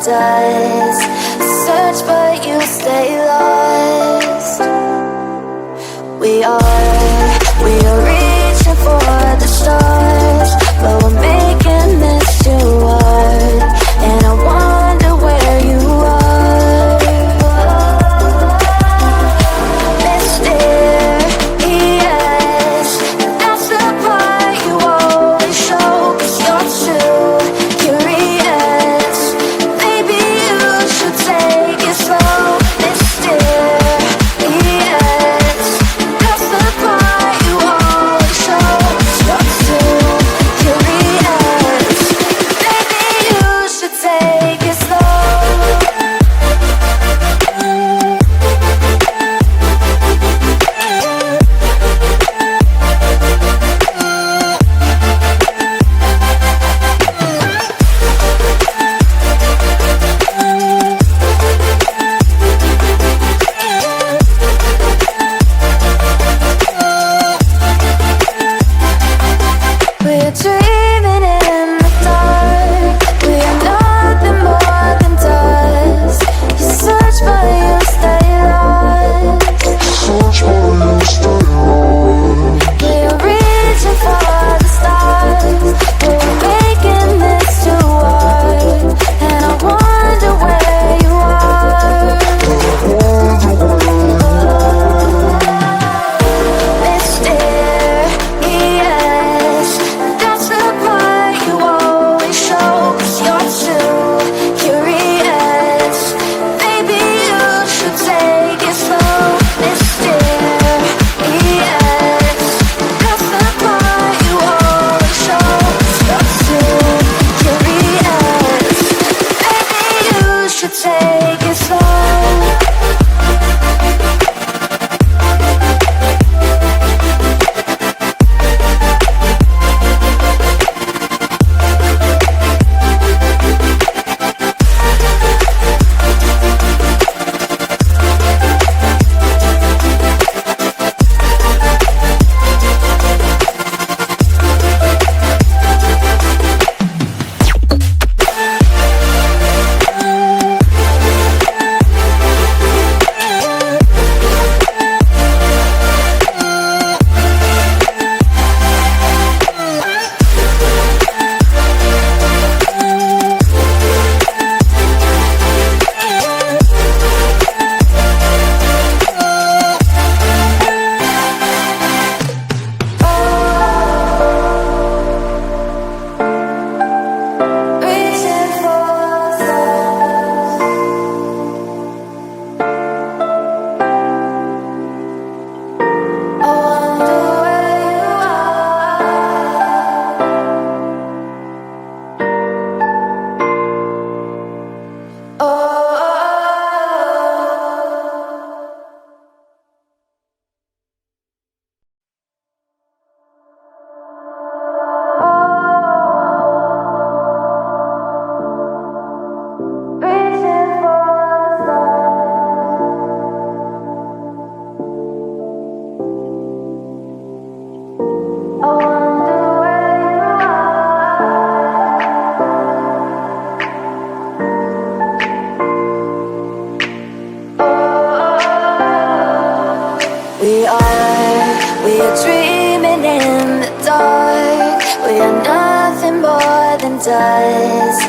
dust. Search but you stay lost. We are reaching for the stars, but we're making this too hard. And I wonder where you are. Mysterious, that's the part you always show, 'cause you're too curious. Maybe you should take it slow. Mysterious, that's the part you always show, 'cause you're too curious. Maybe you should take it slow. We're dreaming in the dark. We are nothing more than dust. You search but you stay lost. We are reaching for the stars, but we're making this too hard. And I wonder where you are. Mysterious, that's the part you always show, 'cause you're too curious. Maybe you should take it slow. Mysterious, that's the part you always show, 'cause you're too curious. Maybe you should take it slow. Reaching for the stars. I wonder where you are. Oh. Reaching for the stars. I wonder where you are. We are dreaming in the dark. We are nothing more than dust.